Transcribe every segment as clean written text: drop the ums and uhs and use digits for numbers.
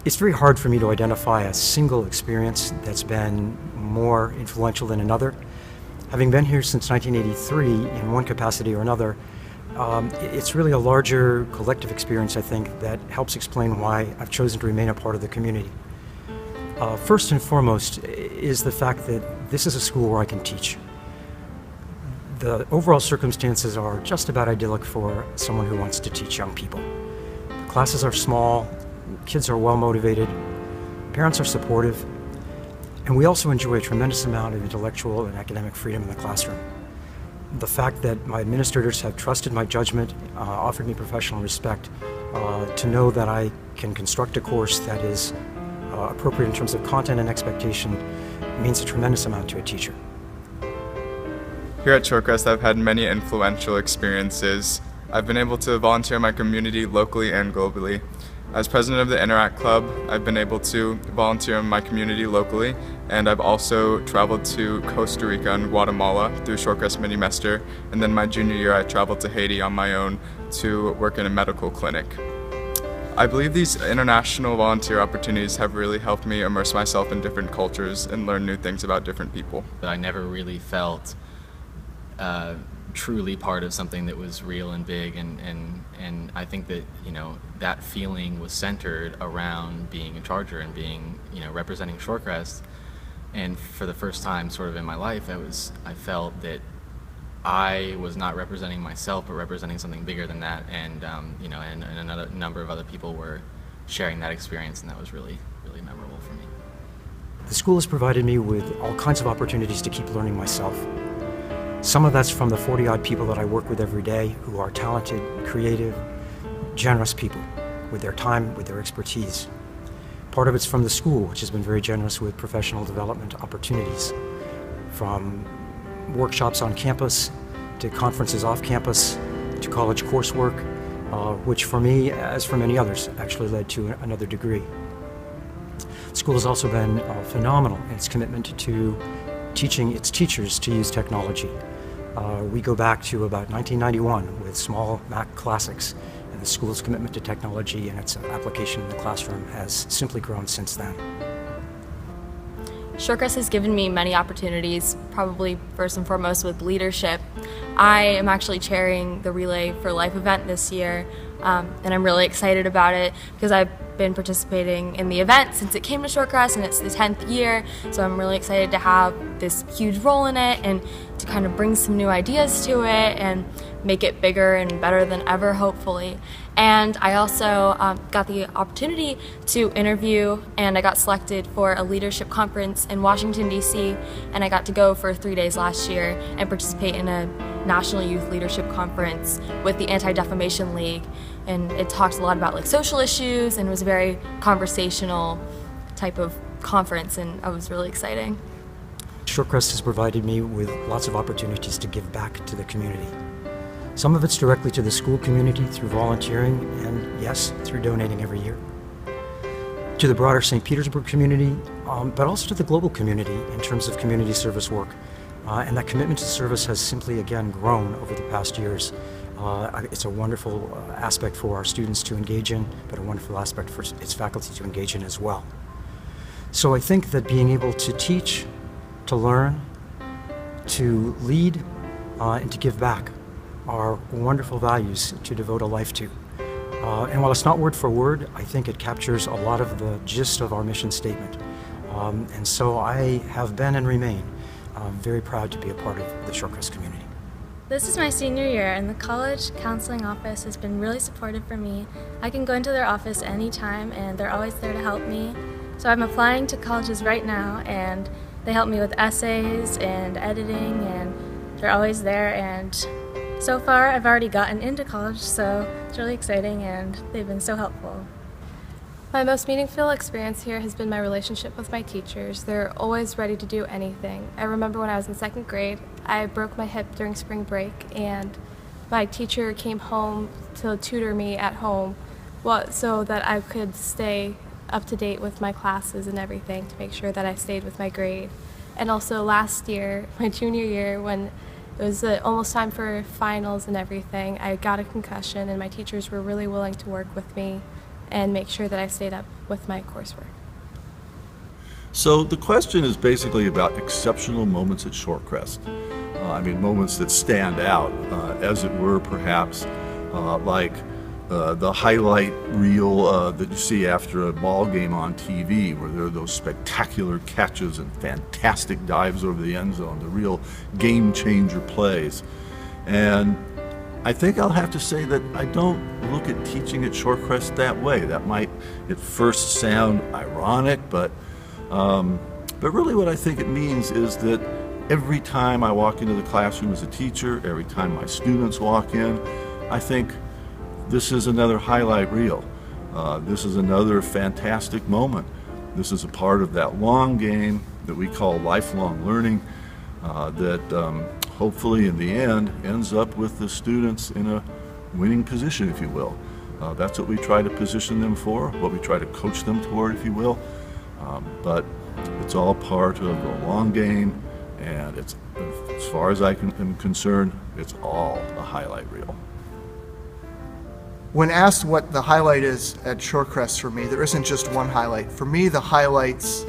It's very hard for me to identify a single experience that's been more influential than another. Having been here since 1983 in one capacity or another, it's really a larger collective experience, I think, that helps explain why I've chosen to remain a part of the community. First and foremost is the fact that this is a school where I can teach. The overall circumstances are just about idyllic for someone who wants to teach young people. The classes are small, kids are well motivated, parents are supportive, and we also enjoy a tremendous amount of intellectual and academic freedom in the classroom. The fact that my administrators have trusted my judgment, offered me professional respect, to know that I can construct a course that is appropriate in terms of content and expectation means a tremendous amount to a teacher. Here at Shorecrest, I've had many influential experiences. I've been able to volunteer in my community locally and globally. As president of the Interact Club, I've been able to volunteer in my community locally, and I've also traveled to Costa Rica and Guatemala through Shorecrest Mini-Mester, and then my junior year I traveled to Haiti on my own to work in a medical clinic. I believe these international volunteer opportunities have really helped me immerse myself in different cultures and learn new things about different people. I never really felt truly part of something that was real and big, and I think that, you know, that feeling was centered around being a Charger and being, you know, representing Shorecrest. And for the first time sort of in my life, I felt that I was not representing myself but representing something bigger than that, and you know, and another number of other people were sharing that experience, and that was really memorable for me. The school has provided me with all kinds of opportunities to keep learning myself. Some of that's from the 40-odd people that I work with every day who are talented, creative, generous people with their time, with their expertise. Part of it's from the school, which has been very generous with professional development opportunities, from workshops on campus to conferences off campus to college coursework, which for me, as for many others, actually led to another degree. The school has also been phenomenal in its commitment to teaching its teachers to use technology. We go back to about 1991 with small Mac classics, and the school's commitment to technology and its application in the classroom has simply grown since then. Shorecrest has given me many opportunities, probably first and foremost with leadership. I am actually chairing the Relay for Life event this year, and I'm really excited about it because I've been participating in the event since it came to Shorecrest, and it's the 10th year, so I'm really excited to have this huge role in it and to kind of bring some new ideas to it and make it bigger and better than ever, hopefully. And I also got the opportunity to interview, and I got selected for a leadership conference in Washington, D.C., and I got to go for 3 days last year and participate in a National Youth Leadership Conference with the Anti-Defamation League. And it talked a lot about like social issues, and it was a very conversational type of conference, and it was really exciting. Shorecrest has provided me with lots of opportunities to give back to the community. Some of it's directly to the school community through volunteering and, yes, through donating every year. To the broader St. Petersburg community, but also to the global community in terms of community service work. And that commitment to service has simply, again, grown over the past years. It's a wonderful aspect for our students to engage in, but a wonderful aspect for its faculty to engage in as well. So I think that being able to teach, to learn, to lead, and to give back are wonderful values to devote a life to. And while it's not word for word, I think it captures a lot of the gist of our mission statement. And so I have been and remain very proud to be a part of the Shorecrest community. This is my senior year, and the college counseling office has been really supportive for me. I can go into their office anytime, and they're always there to help me. So I'm applying to colleges right now, and they help me with essays and editing, and they're always there. And so far, I've already gotten into college, so it's really exciting, and they've been so helpful. My most meaningful experience here has been my relationship with my teachers. They're always ready to do anything. I remember when I was in 2nd grade, I broke my hip during spring break, and my teacher came home to tutor me at home so that I could stay up to date with my classes and everything to make sure that I stayed with my grade. And also last year, my junior year, when it was almost time for finals and everything, I got a concussion, and my teachers were really willing to work with me and make sure that I stayed up with my coursework. So the question is basically about exceptional moments at Shorecrest. I mean, moments that stand out, as it were, perhaps, like the highlight reel that you see after a ball game on TV, where there are those spectacular catches and fantastic dives over the end zone, the real game changer plays. And I think I'll have to say that I don't look at teaching at Shorecrest that way. That might at first sound ironic, but really what I think it means is that every time I walk into the classroom as a teacher, every time my students walk in, I think this is another highlight reel. This is another fantastic moment. This is a part of that long game that we call lifelong learning that hopefully in the end ends up with the students in a winning position, if you will. That's what we try to position them for, what we try to coach them toward, if you will. But it's all part of the long game, and it's, as far as am concerned, it's all a highlight reel. When asked what the highlight is at Shorecrest for me, there isn't just one highlight. For me, the highlights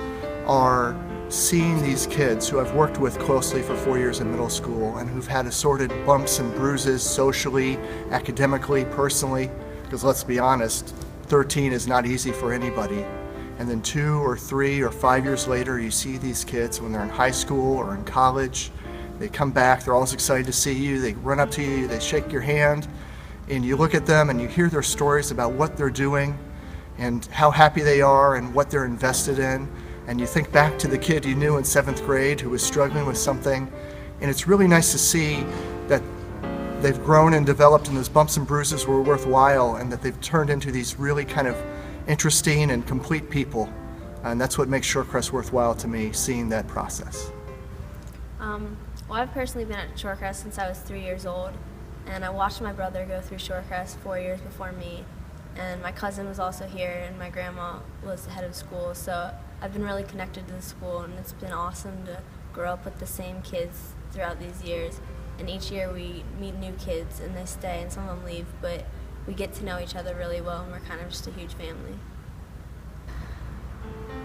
are seeing these kids who I've worked with closely for 4 years in middle school and who've had assorted bumps and bruises socially, academically, personally, because let's be honest, 13 is not easy for anybody. And then 2 or 3 or 5 years later, you see these kids when they're in high school or in college. They come back, they're always excited to see you, they run up to you, they shake your hand, and you look at them and you hear their stories about what they're doing and how happy they are and what they're invested in. And you think back to the kid you knew in 7th grade who was struggling with something, and it's really nice to see that they've grown and developed and those bumps and bruises were worthwhile and that they've turned into these really kind of interesting and complete people. And that's what makes Shorecrest worthwhile to me, seeing that process. Well, I've personally been at Shorecrest since I was 3 years old, and I watched my brother go through Shorecrest 4 years before me, and my cousin was also here, and my grandma was the head of school, so I've been really connected to the school, and it's been awesome to grow up with the same kids throughout these years. And each year we meet new kids, and they stay, and some of them leave, but we get to know each other really well, and we're kind of just a huge family.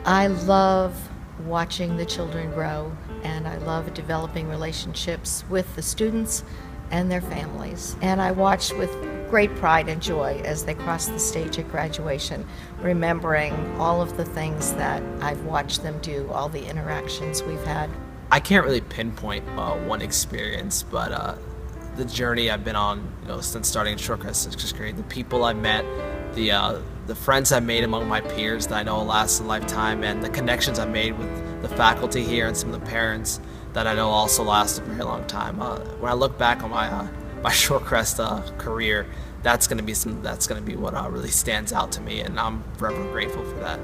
I love watching the children grow, and I love developing relationships with the students and their families. And I watch with great pride and joy as they cross the stage at graduation, remembering all of the things that I've watched them do, all the interactions we've had. I can't really pinpoint one experience, but the journey I've been on, since starting in Shorecrest 6th grade, the people I've met, the friends I've made among my peers that I know will last a lifetime, and the connections I've made with the faculty here and some of the parents that I know also last a very long time. When I look back on my Shorecrest career, that's going to be what really stands out to me, and I'm forever grateful for that.